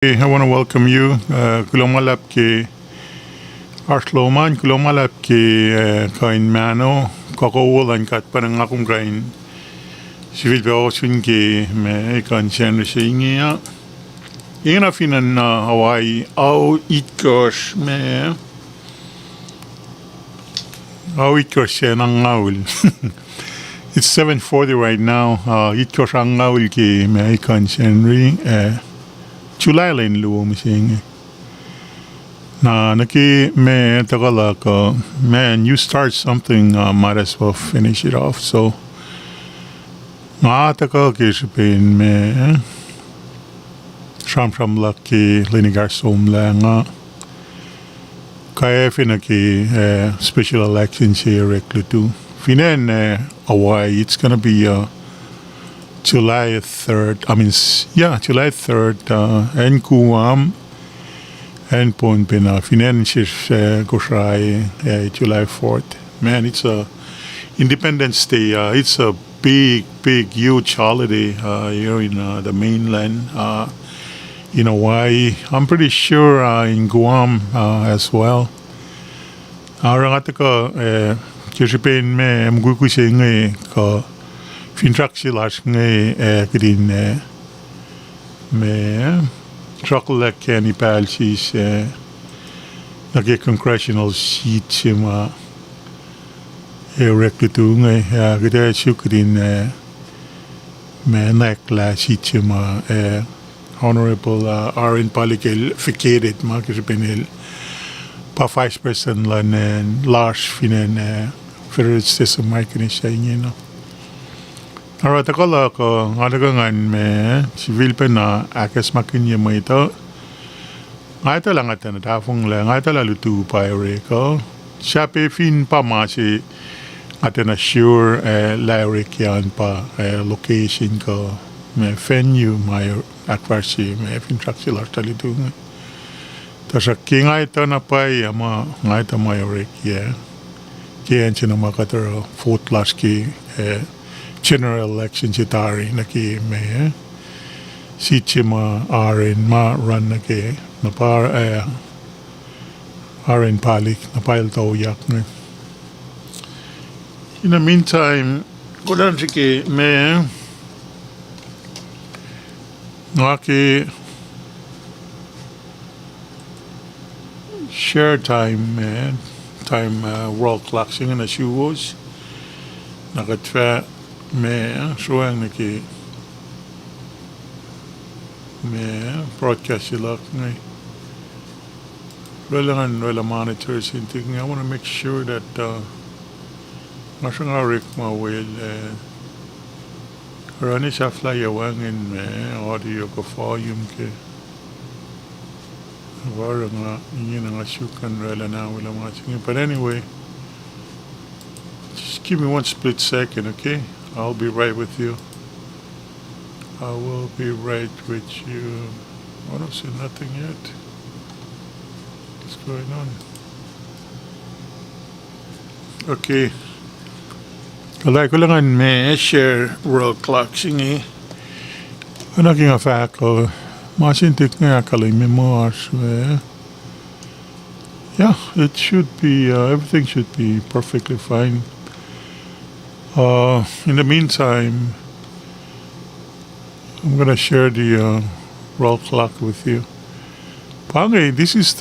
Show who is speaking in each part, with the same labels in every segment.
Speaker 1: I want to welcome you. Kulomalap ke Arsloman, kulomalap ke kain mano, kakaulan kat parang akong kain. Sivil ba osun ke me kan siyan siya. Ingin na finan na Hawaii au itkos me au itkos siya ng ngawul. It's 7:40 right now. Itkos ang ngawul ke me kan siyan July len luo missing. Na naki me tagala ka man, you start something, might as well finish it off. So na taka kisipin me sham lucky linigar somla nga kaya finaki special elections here reklutu. Finen Hawaii, it's gonna be July 3rd, July 3rd, and Guam, and Ponpina, Finances, KOSRAE, July 4th. Man, it's a Independence Day. It's a big, huge holiday here in the mainland. In Hawaii, I'm pretty sure in Guam as well. Rangataka, Kisipin me, Mgukusing, Fintraxilas ngay kdin me chocolate candy palsis nage congressional seat sima reklutu ngay gede sukrin me nakla seat sima honorable Aaron Palikel vacated makisipinil pa vice president lan Lars Finen federal system mike ni siya no. Alright, akala ko ngadagangan me civil pa na akas makinya mo ito. Ngayon lang at natafong lang, ngayon lang luto pa ko. Siya pe fin pa masi at na sure lyric yan pa location ko. Me venue may akwarsi me fin traksilar talito nga. Tapos ngayon ito na pa ama ngayon ito may lyric ya. Kaya siya na makataro fourth last ki general election sitari naki me si chima arin ma run naki napar arin palik napail to yak ne. In the meantime, kudan siki me naki share time world clock singing as you was nakatfa me suang naki me broadcast ilak ngay wala monitors hinting. I want to make sure that masang arik mawil karani sa fly awangin me audio ko volume ke wala nga yun nga sukan wala na wala mga singin. But anyway, just give me one split second, okay? I'll be right with you. I will be right with you. I don't see nothing yet. What's going on? Okay. Kalay ko lang may share world clock singi. Ano king afak ko? Masintik nga kalay memoirs. Yeah, it should be, everything should be perfectly fine. In the meantime, I'm gonna share the world clock with you. Pangay, this is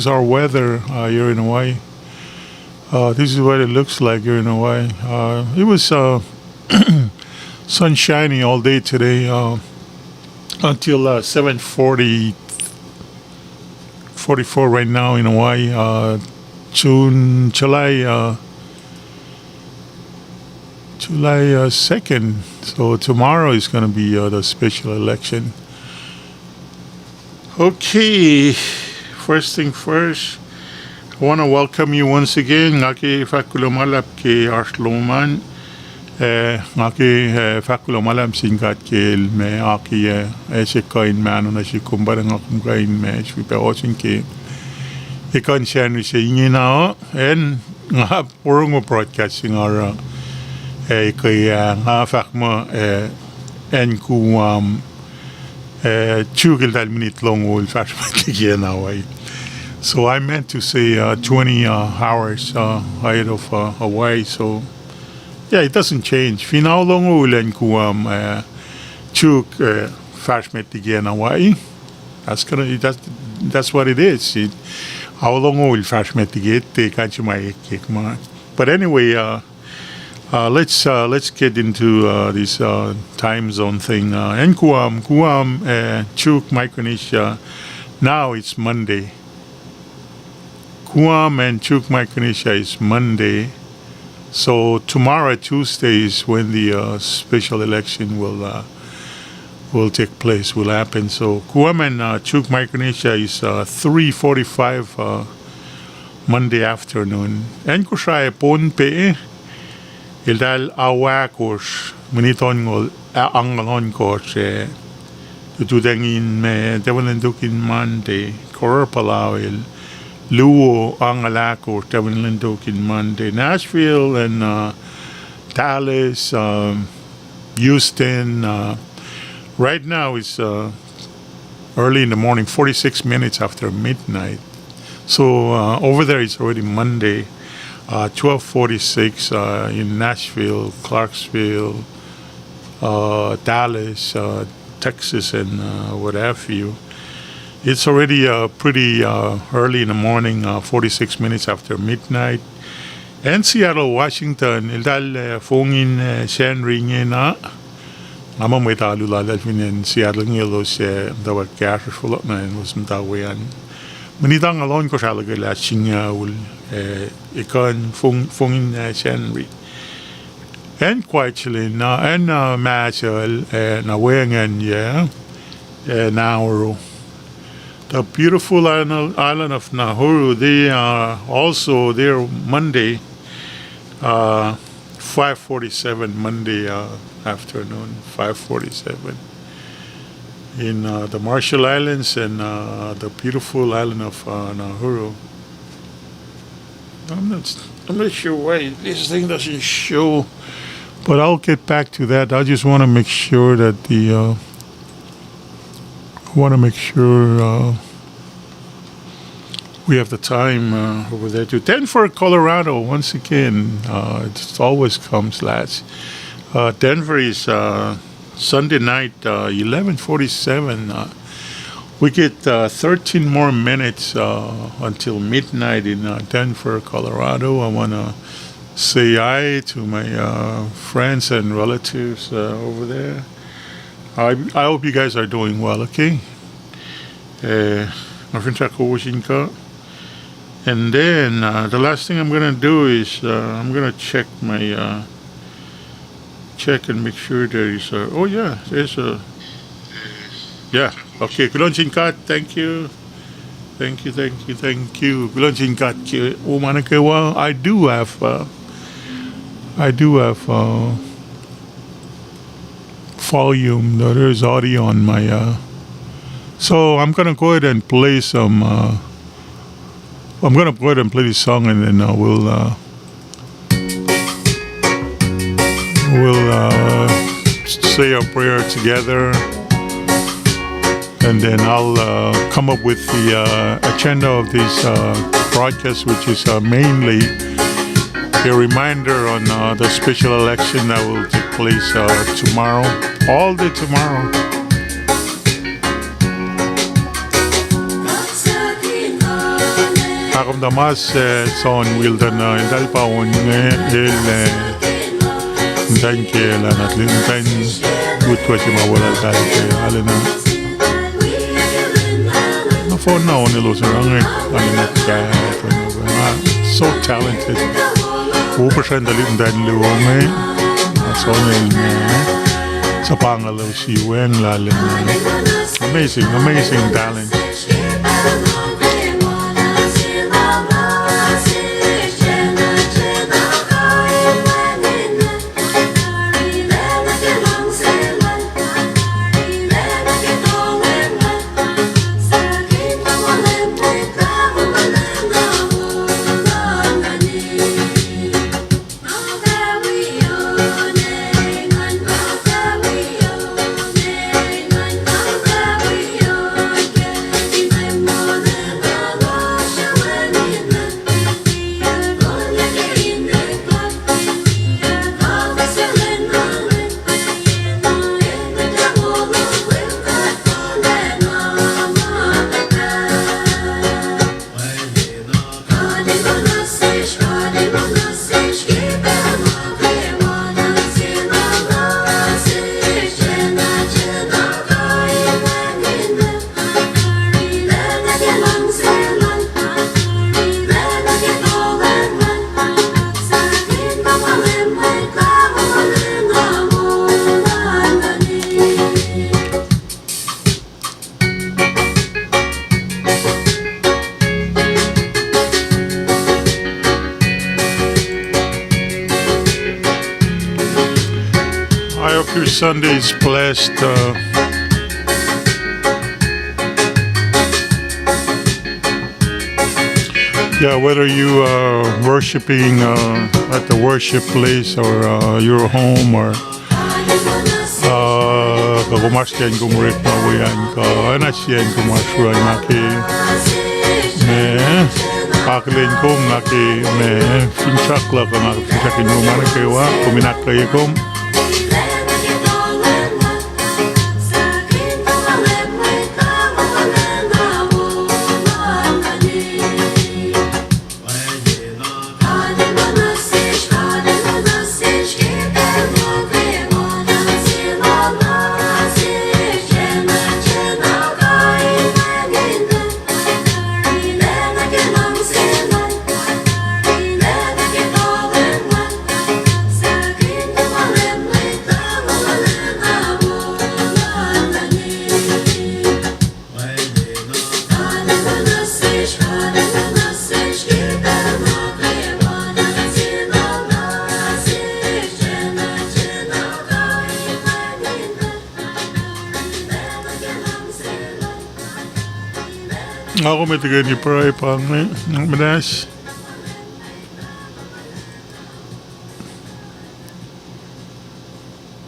Speaker 1: our weather here in Hawaii. This is what it looks like here in Hawaii. It was sunshiny all day today until 7:44 right now in Hawaii. July 2nd. So tomorrow is going to be the special election. Okay, first thing first, I want to welcome you once again. Ngaki fakulomalap ke Arsloman. Ngaki fakulomalap singkat ke me aki ese kain mano na si kumbarang akum kain me swipe osin ke ikan siya ni siya ingin na and nga purong broadcasting ara kaya nga fak mo en Guam Chugil dal minute long old fashioned away. So I meant to say 20 hours ahead of Hawaii. So yeah, it doesn't change. Final long old and kuam chug fashioned again Hawaii. That's what it is. How long old fashioned get take But anyway. Let's get into this time zone thing. And Guam, Chuk, Micronesia. Now it's Monday. Guam and Chuk, Micronesia is Monday. So tomorrow, Tuesday, is when the special election will take place, will happen. So Guam and Chuk, Micronesia is 3:45 Monday afternoon. And KOSRAE pon pe. Ildal awakos moniton ngol angalon ko se tutudangin me devalendukin Monday korpalawil luo angalako devalendukin Monday Nashville and Dallas Houston right now is early in the morning 46 minutes after midnight so over there it's already Monday 12:46 in Nashville, Clarksville, Dallas, Texas, and what have you. It's already pretty early in the morning, 46 minutes after midnight. And Seattle, Washington, il fongin sen ringena. Ama may talula dalfin Seattle ngelos dawat cash full up na was mtawayan. Manitang alon ko siya lagay lasing ul ikon fongin senri. And quite chilling and Machel na wengan Nauru. The beautiful island of Nauru, they are also there Monday, 5:47 Monday afternoon, 5:47 in the Marshall Islands and the beautiful island of Nauru. I'm not sure why this thing doesn't show, but I'll get back to that. I just want to make sure that we have the time over there too. Denver, Colorado, once again, it always comes last. Denver is Sunday night, 11:47. We get 13 more minutes until midnight in Denver, Colorado. I want to say hi to my friends and relatives over there. I hope you guys are doing well, okay? And then the last thing I'm going to do is I'm going to check my check and make sure there is there's a okay, Kulon Chinkat, thank you. Kulon Chinkat, well, I do have volume. There's audio on my so I'm gonna go ahead and play some I'm gonna go ahead and play this song and then we'll say our prayer together. And then I'll come up with the agenda of this broadcast, which is mainly a reminder on the special election that will take place tomorrow, all day tomorrow. Akam damas son wildan dal paon el thank you la natlin tan gutwa si mawala dal alena. For now, so talented. Amazing talent. Your Sunday is blessed. Yeah, whether you are worshiping at the worship place or your home or kagumasyan gumurik mawiyan ka anasyan kumasruan naki me aklin kum naki me finshakla ka naki finshakin mo manakewa kuminak kayo kum ako may tigay ni pray pang ng manas.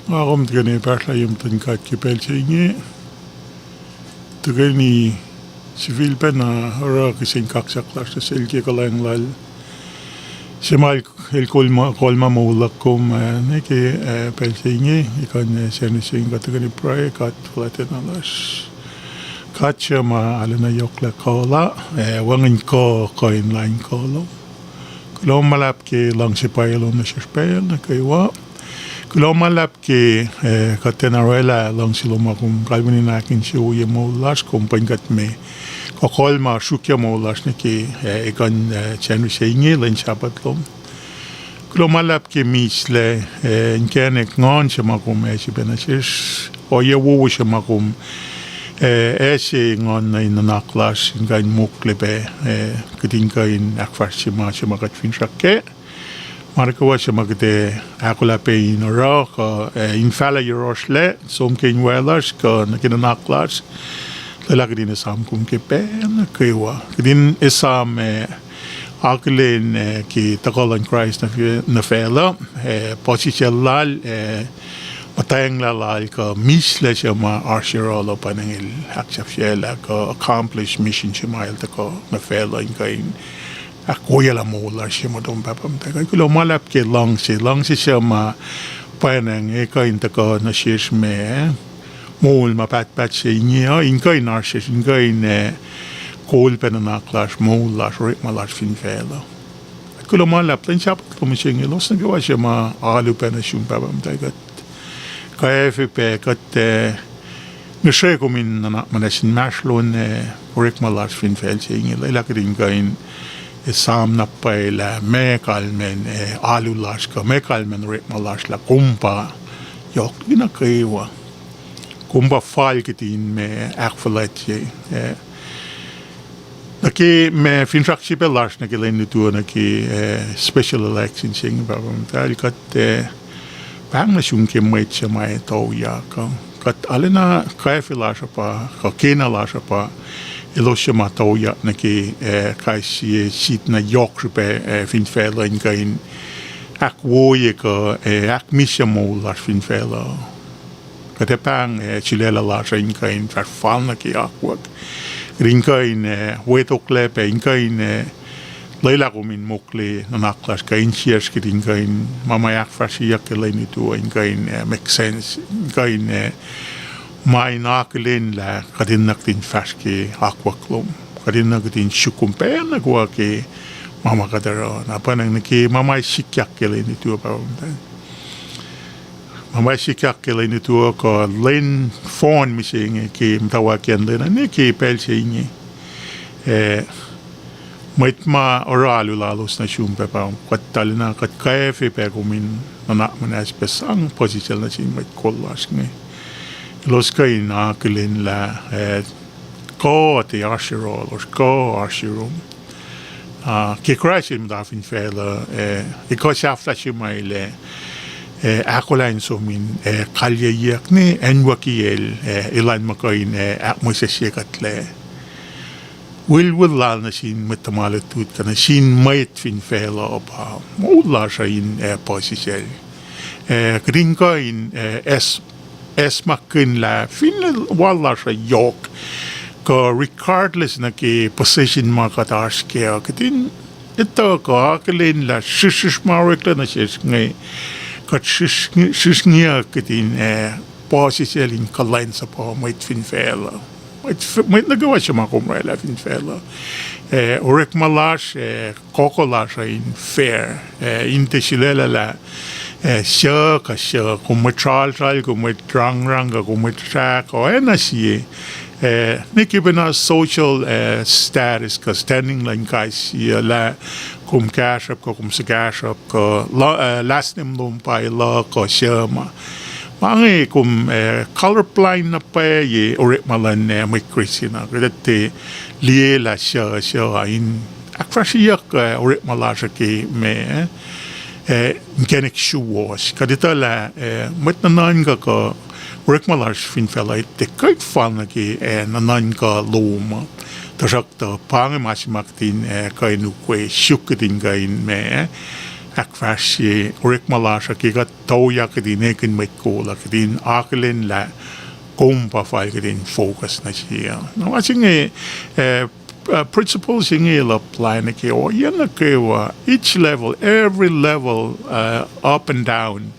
Speaker 1: Ako may tigay ni pasla yung tangkat kipel sa inyo. Tigay ni civil pa na hara kasing kaksaklas sa silki kalang lal. Simal el kolma maulak kum niki pel sa inyo. Ikan sinising katigay ni pray kat flaten alas. Katja ma alena yokla kola wangin ko in line kolo kulo malap ke lang si pailo na spel na kaywa kulo malap ke katenarela lang si lumakum kalbini nakin si uye mo las kumpangat me kokol ma shukya mo las ne ke ikan chenu seingi len chapatlom kulo malap ke misle nkenek ngon chamakum si benachis oye wo chamakum ese ngon na inanaklas ngayon muklebe kadingkain akfarsi ma kat finshake markawa siya magde akula pe inora ka infala yorosle somkein welas ka nakinanaklas lalaki din isam kum ke pe na kaywa kadin isam akilin ki takalan Christ na fela posisiyalal matayang lalal ka misle siya ma-arshirolo pa ng il-haksap siya ka accomplish mission siya mahal ko na fela yung kain akuya la mula siya mo doon papamtay kaya kulo malap ke lang siya panang kain ko na siya me mul mapatpat siya niya yung kain arshir yung kain kol pa na naklas mula rik malas fin fela kulo malap lang siya pumising ilos nagawa siya ma-alu pa na siya papamtay kaya FP kat nusay ko min na manasin maslon urik malas fin fel siya ilaki rin kain isam na paila me kalmen alulas ka me kalmen urik malas la kumpa yok ginakaiwa kumpa fal kitin me akfalat siya naki me finfraksi pelas naki len lutua naki special election siya babam tal kat Pang na siyungke may siya may tauya ka. Kat alina kaya fila siya pa, ka kena la siya pa, ilo siya matauya na ki kaya siya sit na yok siya pa finfela in kain ak woye ka ak misya mo la finfela. Kate pang chilela la siya in kain farfal na ki akwag. Rin kain wetokle pa in kain Leila kumin mukli nanaklas kain siers kitin kain mamayak fasiyak lain itu kain make sense kain mai naklin la kadin naktin faski akwaklum kadin naktin shukum pen nakwa ke mama kadaro na panang naki mamai sikyak lain itu pa mamai sikyak lain itu ko lain phone missing ke mtawaken lain ne ke pel singi Mait ma oralu lalos na siyumpe pa kat talina kat kaefe pe kumin nanak manas pesang posisyon na sin mait kolas nge los kain akilin la ko ati ashiro los ko ashirum ke krasin dafin fela iko shafta shimaile akolain sumin kalyayak ni enwakiel ilan makain akmoisasikatle. Will lal na sin matamalatut ka na sin mayt fin fela opa mula siya in posisel. Kring ka in makin la fin wala siya yok ka regardless na ki position makatars kaya katin ito ka kalin la shishmarik la na shis ngay kat shis niya katin posisel in kalain sa pa mayt fin fela. May nagawa siya mga kumrela in fela. Orek malash, kokolash in fair. Inte silela la siya ka siya. Kung may tral, kung may rang, kung may track, o na siya. Nikiba na social status ka, standing line ka siya la. Kung cash up ka, kung sa cash up ka. Last name lumpay la ka siya ma. Mange kum colorblind na pa ye orit malan may Christian na kadate liye la siya in akrasiyak orit malasha ke me mechanic shoe wash kadita la matnanan ka orit malash fin fela te kait fall na ke nanan ka loma tasak ta pange masimaktin kainu kwe shukitin gain me akvashi orik malasha ki gat tauya kadin ekin met kola kadin akelin la kompa fai kadin focus na siya. No asing principles yung apply na ki o yan na kewa each level every level up and down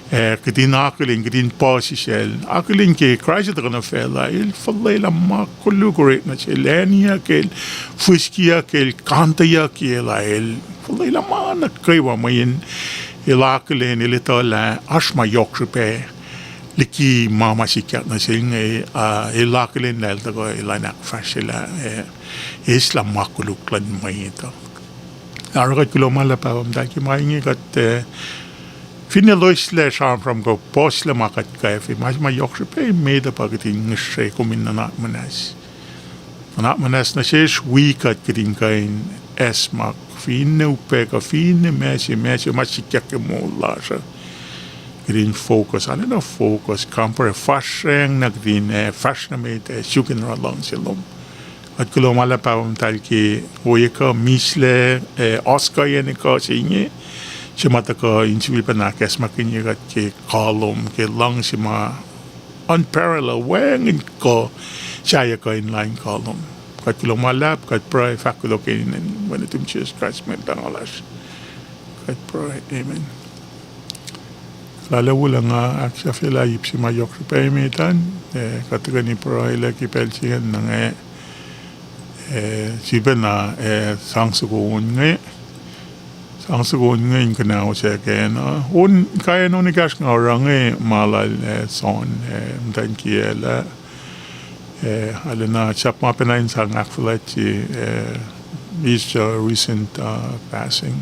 Speaker 1: kadin akelin kadin posisel akelin ki Christ na fela il falay la makulugurit na siya lenia kel fuskia kel kantaya kela el falay la na kaiwa mayin ilakelen ilito la asma yoksupe liki mama sikat na sing ilakelen la ko ilanak fasila islam makuluklan mayito aragat kulomala pa daki maingi kat finalois le sham from go posle makat kafe mas ma yoksupe meda pagatin ngishe kumin na manas na ses week at kitin kain esmak fine upeka fine messi masikyak mo lasha green focus ano focus compare fashion nagdin fashionable sukin lang silom at kulomala pa tal ki oyeka misle oscar yen ko sinye simata ko insibil pa nakes makinye kat ki kolom ki lang sima unparalleled wengin ko siya ko in line kolom kat kulomalap kat pray fakulo kinin when it Jesus Christ met dangalas kat pray amen lalo wala nga aksya fela ipsi mayok sa paymetan kat gani pray laki pelsigan ng siya na sangsugon ngayon ka na ako siya kaya na kaya nung nikas nga orang malal son mtan kiyela ala na siya mapinayin sa ngakfulat his recent passing.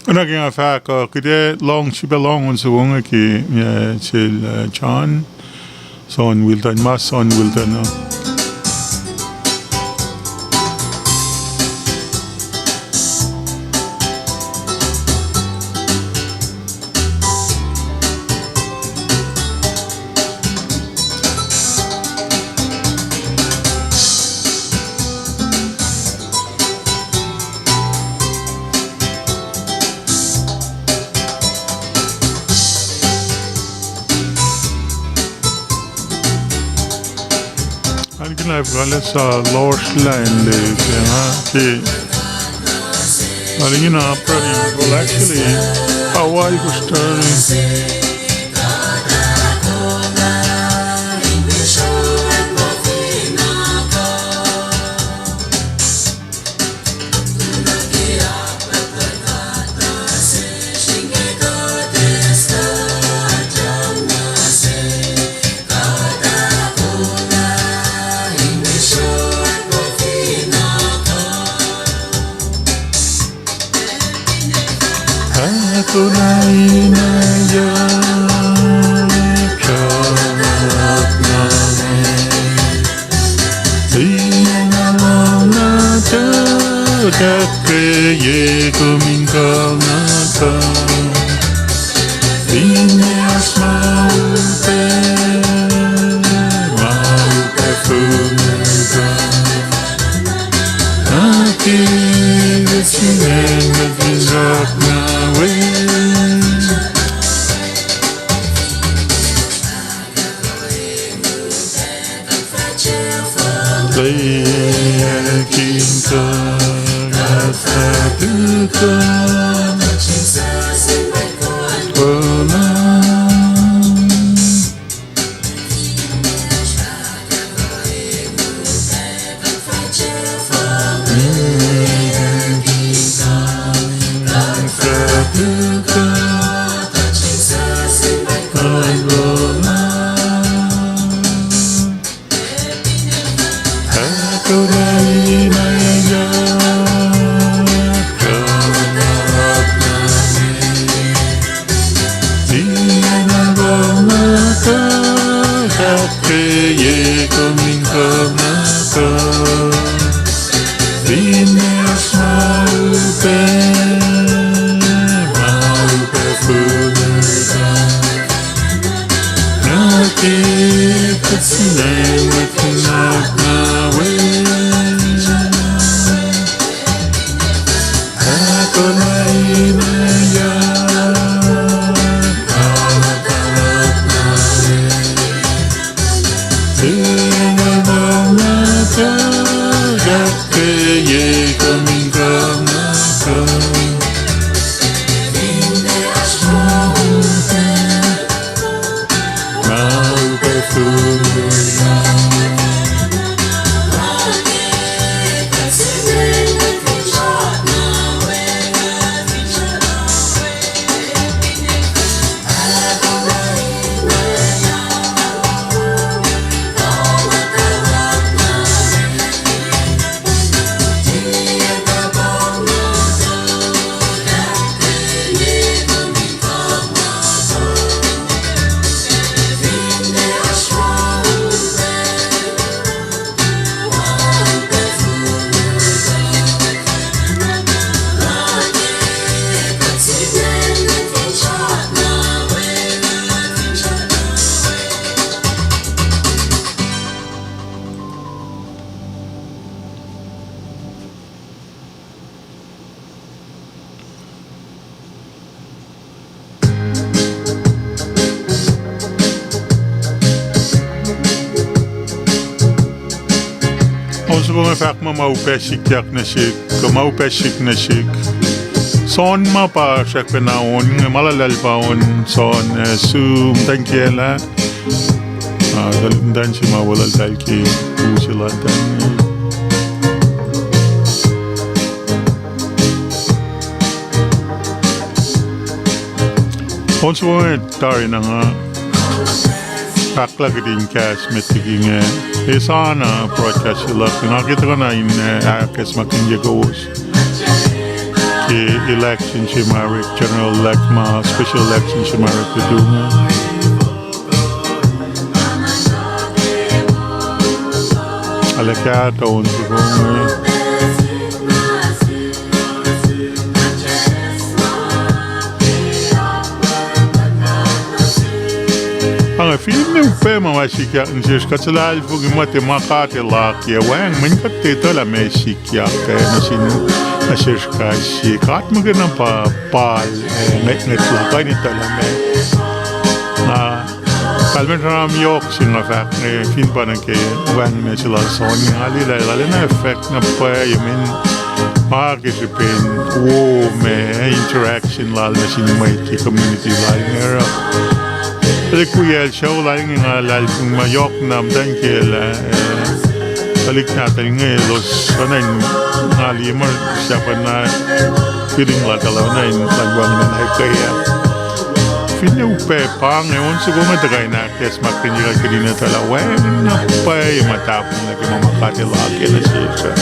Speaker 1: Unaging afaka kide long long on suwong ki til John son Wilton mas son Wilton no. Alles Lorsland ki alingin apra well actually Hawaii was tunay na yakap namin di na lang natin kaya kumingkal natin di niyas maupe fumaga aking sineng nagizak na maupesik yak nashik, maupesik nashik. Son mapa siya panaon, malalal paon son su tangkela. Dan si mawalal talki usilatan. Once we tari na nga pakla din cash metiging sana broadcast sila nakita ko na in akes makinjagos ki election shimarik general elect ma special election shimarik tudunga alaka taon sigong ang film ng pema masikya ng siyas katsalal po gimate makate laki wang mankatito la mesikya kaya na siyas kasi kat magana pa pal nget lakay nito la me kalmen ram yok singa fak fin pa na ke wang na sila son halila na effect na pa yamin participate wo me interaction lal na sinimay ki community lal ngera Kuya show laling nga lal kung mayok nam dan kela balik natin nga los kanan nga limar siya pa na feeling la talaw na nagwang na kaya finu pe pang ewan siguro matagay na kes makinira kadina talaw na pa matapong na kimamakati lagi na siya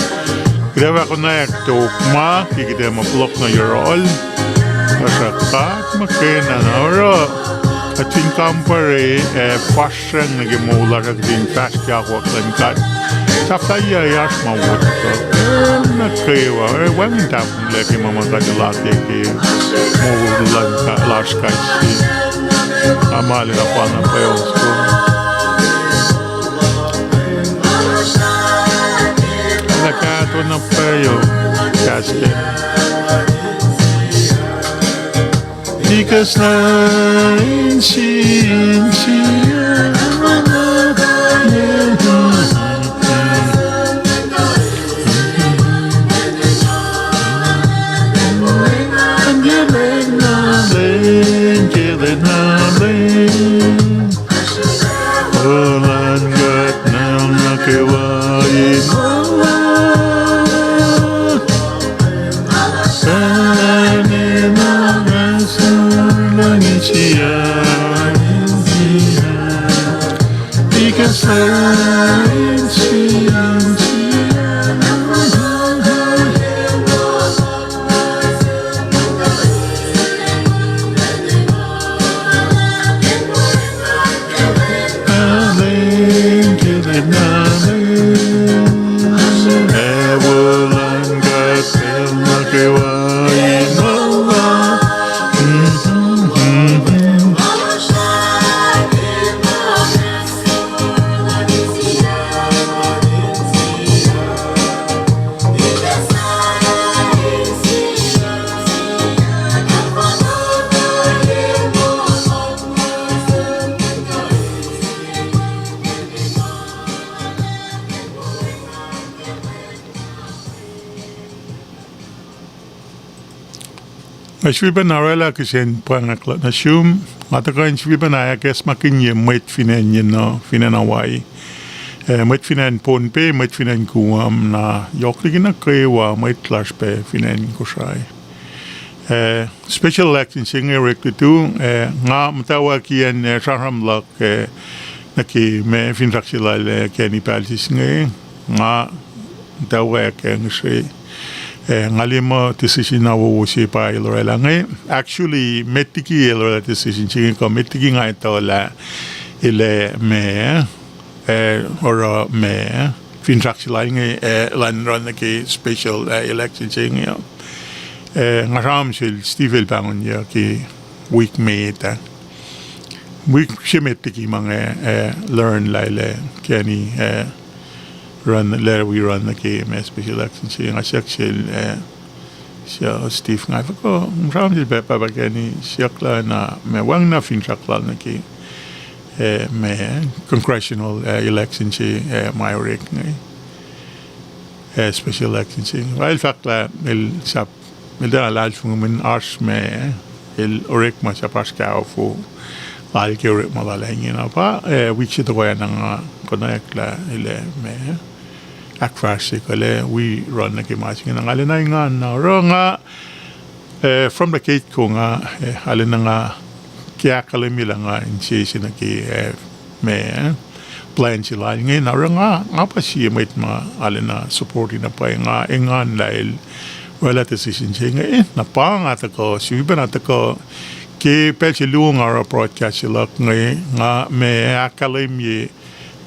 Speaker 1: kaya ako na yakto ma kikita ma-block na your all masakat makina na oro at yung kampare pasang nagimula kag din task ako kan safaya yas mawut ko na kaya wang tapong leki mamakadilaki ki mawulan ka last kasi amali na pa na payos ko nakato na payo kasi Because nine sin Ashwiba narela kisen pangakla na shum ataka ashwiba na yakes makinye met finan no finan awai met finan ponpe met finan kuam na yokli na krewa met clash pe finan KOSRAE special election singer rektu nga mtawa kian shahram lak naki me finraksila le keni palsis nga mtawa ke ngse ngalima decision na wo si pa ilorela ngai actually metiki ilorela decision ching ko metiki ngai to la ile me or me finraksila ngai lan ran ki special election ching ngaram sil stivel bangon ya ki week meta week shemetiki mange learn laile kani run we run the game special election siya nga siya Steve nga ko maraming bepa bagani siya kla na may wang na finrakla na ki may congressional election siya mayorik nga special election siya while fakla il sap il da alal fung min ars may il orek ma sa paskao fu al ke orek malalengi na pa which ito ko yan ang konekla ile may akfasi kale we run na kimasing ng alin nga na nga from the gate ko nga alin nga kaya kalimila nga insiisi na ki me plan sila ngayon na nga pa siya may alin na supporting na pa nga ingan dahil wala decision chinga na pang atako siban atako ke pelche luong ara broadcast lak ngai nga me akalim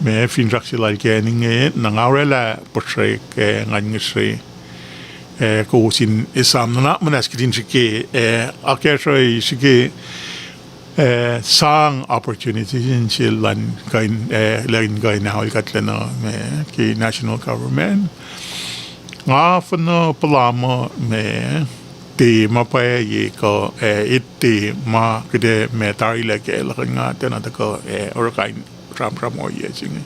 Speaker 1: me finrak silal ke ninge na ngawela portray ke ngangisri ko sin isam na manaskidin shike akesoi shike sang opportunities in chilan kain lain kain na hol katlena me ki national government nga fno palama me ti ma ye ko itti ma kede me tari leke la nga tena ko or kain ram mo ye sing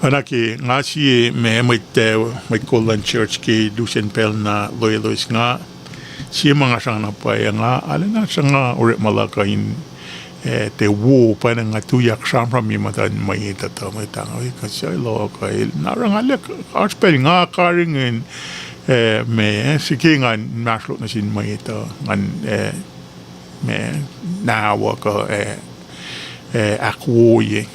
Speaker 1: ana ki nga si me mai kolan church ki Lucian Pel na loyalois nga si mga sang na pa nga alena sang or malaka in te wo pa nga tuyak ram mi matan mai ta mai tang kasi lo ka narang alek arspel nga karing in me sige nga naslo na sin mai ito ngan me nawa ko akwo ye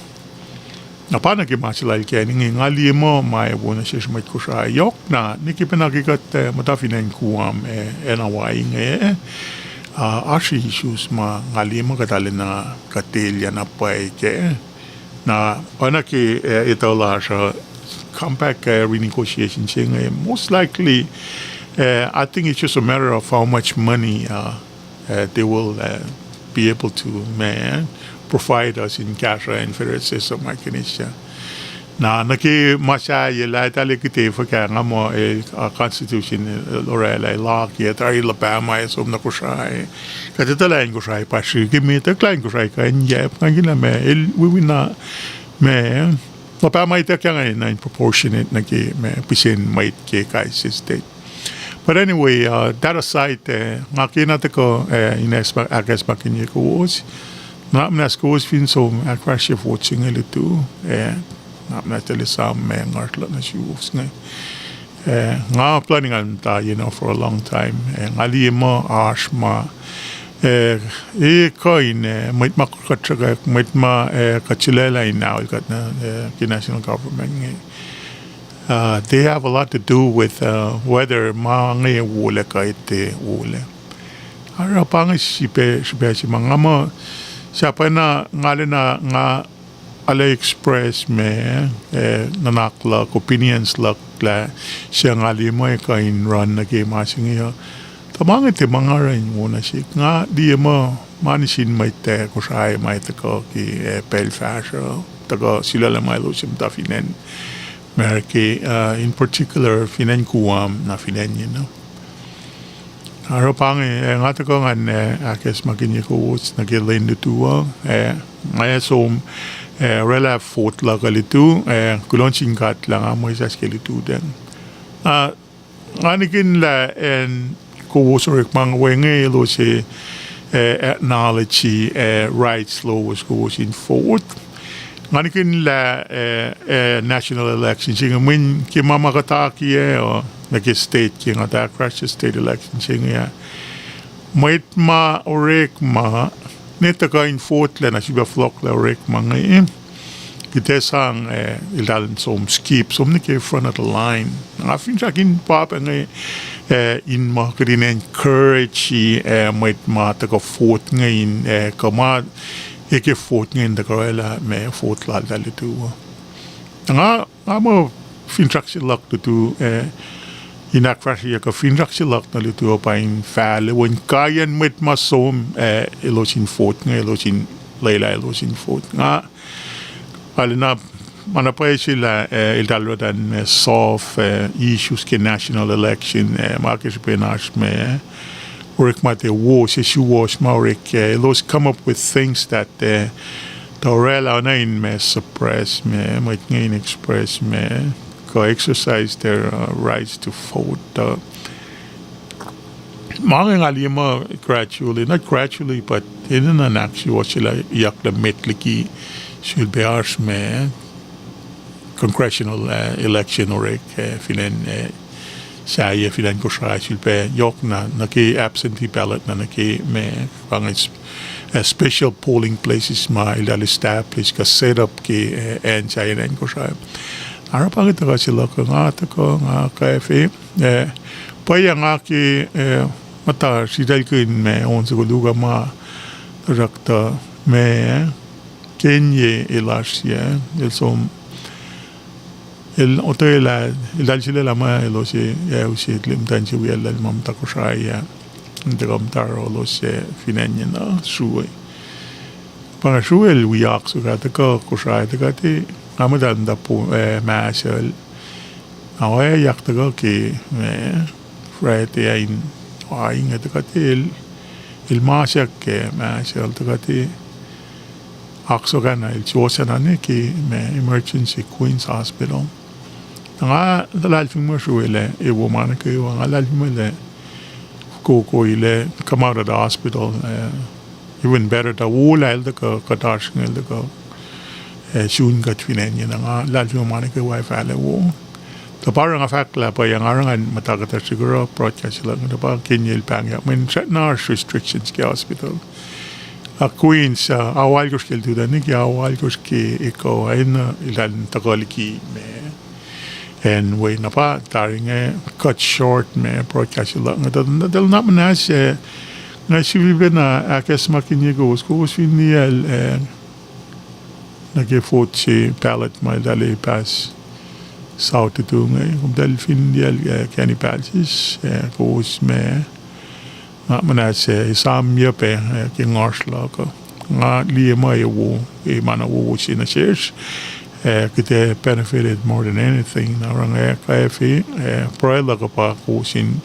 Speaker 1: na pa na kimasilal kaya nga limo mai wona siya may kusa yok na nikipenakikat matafinan kuam enawai nga ashi issues ma nga limo katali na katilya na pay ke na ana ki ito la siya comeback renegotiation saying most likely I think it's just a matter of how much money they will be able to provide us in cash and federal system mechanism na naki masya yela tali kite faka nga mo constitution lorela law ki tari la pa mai som na kusai katitala en kusai pa shi kimi ta klein kusai ka nye ngina me we na me la pa mai ta kanga in proportionate na ki me pisin mai ke kai state. But anyway, that aside, ngakina ko inespa agas bakin ye ko was na mnas ko was fin so akrash of watching a little na mnas tele sam me ngartla na shoes nga planning on ta for a long time ngali mo ashma coin mit ma katraga mit ma kachilela now got na the national government they have a lot to do with whether mange wole kaite wole ara pang sipe si mga mo siapa na ngale na nga ala express me nanakla opinions la siya ngali mo kain run na game asing iyo tamang ite mga rin muna siya nga di mo manisin may te kusay may te ko ki pelfasyo tago sila lang may lusim ta finen Merki, in particular, finan kuam na finan Arapang nga ko nga akes makinye ko us nagilin dutua maya som rela fort la kalitu kulonsing kat lang amo isa skelitu den anikin la en ko us mang wenge lo se acknowledge rights law was go in fort Nganikin la national elections singa min ki mama kataki o naki state ki ngata crash state election singa mait ma orek ma neta ka in fort la na siba flock la orek ma ngai kite sang ilal som skip som ni ke front of the line nga fin sakin pap ngai in ma krin encourage mait ma ta ko fort ngai in kama Eke fort ngin da korela me fort la dali tu. Nga mo fintraksi lak tu inakrashi ka fintraksi lak na tu pa in fale when kayan met masom elosin fort nga elosin leila elosin fort nga alina mana pa sila iltalo dan solve issues ke national election markes penash me work mate was she was Mauric los come up with things that the Torella nine me suppress me might gain express me go exercise their rights to vote Mange alima gradually not gradually but in an actual yak the metliki should be ours me congressional election or finan Saya filan KOSRAE silpe yok na naki absentee ballot na naki me pangis special polling places ma ilal establish ka set up ki and saya na KOSRAE. Ara pangit ka sila ko nga KFA Paya nga ki mata sidal kun me on se luga ma rakta me Kenye elasia el som el hotel el dal chile la ma lo se ya usi lim tan chi wi el mam ta KOSRAE ya ndram taro lo se finenya na suwe para suwe el wi ak su ga ta KOSRAE ta ti amadan da po ma sel awe yak ta ki me frate in ai ngata ti il ma ke ma sel ta ti Aksogana il Josanane ki me emergency Queen's Hospital. Nga dalal mo suele e woman ko yung alal mo le ko ile kamara da hospital even better da wala el da ka katash ngel da ka shun ka twinen yan nga lal mo man ko wifi le wo. Da parang afakla pa yang arangan matakata siguro broadcast lang da pa kinyel pang ya men na restrictions ki hospital. A Queens awal ko skill tuda ni kya awal ko ski iko ay na ilan tagaliki me and way na pa taring cut short me broadcast lang dal na manas na sibibe na akas makinye ko finiel nag-effort si pallet may dali pass south ito ngayon dal finiel kani passes ko me mana se sam ye pe ki ngosla ko nga li ma ye wo e mana wo si na shares kite benefited more than anything na rang ka fi pro la ko pa ko sin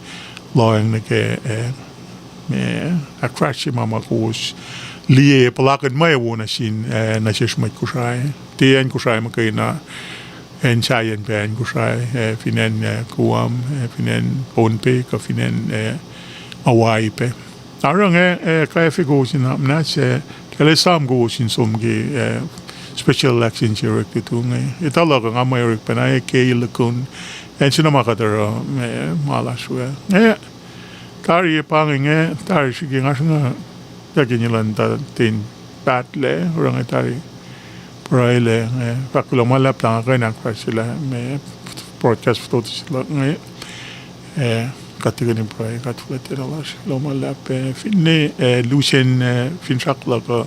Speaker 1: loing na ke me a crash mama ko li e palakan ma ye wo na sin na shares ma KOSRAE te en KOSRAE ma kai na en chayen pe en KOSRAE finen kuam finen ponpe ka finen Hawaii pe. Arang kaya figo sin na se kale sam go sin somge special election director tu ngai. Itala ka ngamay rik pa na ke ilakun en sinama ka dara malaswa. Tari pangin tari sige nga nga yaginyilan ta tin batle orang tari praile pakulo malap tanga kay nakwasila me broadcast photo sila ngai kategori pray katfletera las lo malap finne lucien finchak la ko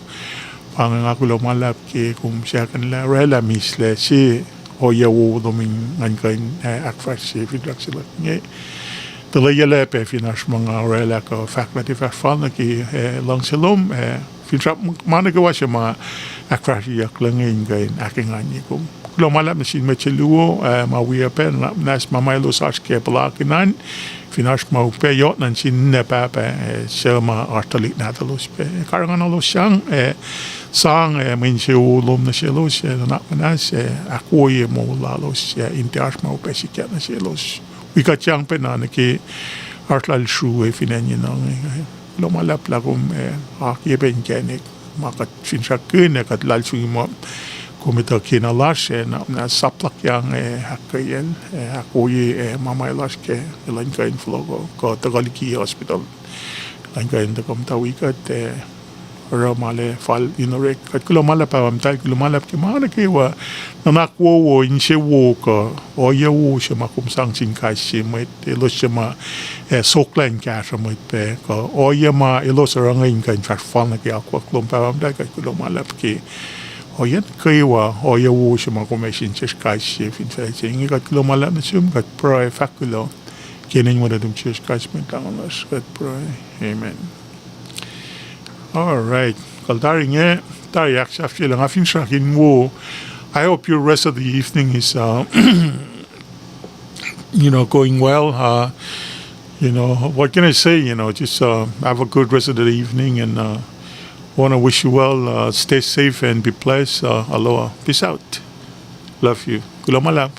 Speaker 1: pang aku lo malap ke kum sia kan la rela misle si o ya wo domin ngan kan akfar si finchak sila nge de la yele pe finash mga rela ko faculty fan ki long selom finchak mana ko washa ma akfar yak langin kan akingan ni kum lo malap na sin mecheluo ma wi pen nas mamailo saske palakinan finash ma upe yot nan sin ne pa sema artalik natalos pe karangan lo siyang sang min se ulom na selos na manas akoye mo lalos intiash ma upe sikya na selos wikachang pe na ki artlal shu finenye na lo malap la kum akye ben kenek makat finshak ne kat lal shu mo komita kina lashe na saplak yang hakayen akoye mamay laske ilan kain flogo ko tagaliki hospital ilan kain da kom tawikat ramale fal inorek kat kulo malap tal kulo malap ke mana ke wa nakwo wo inse wo ko o ye wo shema kum sang sin kai shi met lo shema soklen ka shema pe ko o ye ma ilo sarangin kan fal na ke akwa klom tal kat kulo malap ke Oyen kaiwa oya wo shima commission chesh kai chef in fact ingi kat kilo malap na sum kat pro fakulo kening mo dadum chesh kai mentangas kat pro amen. All right kaldari nge tari aksha feel nga fin shakin wo. I hope your rest of the evening is going well. What can I say, just have a good rest of the evening and want to wish you well. Stay safe and be blessed. Aloha. Peace out. Love you. Kulamalap.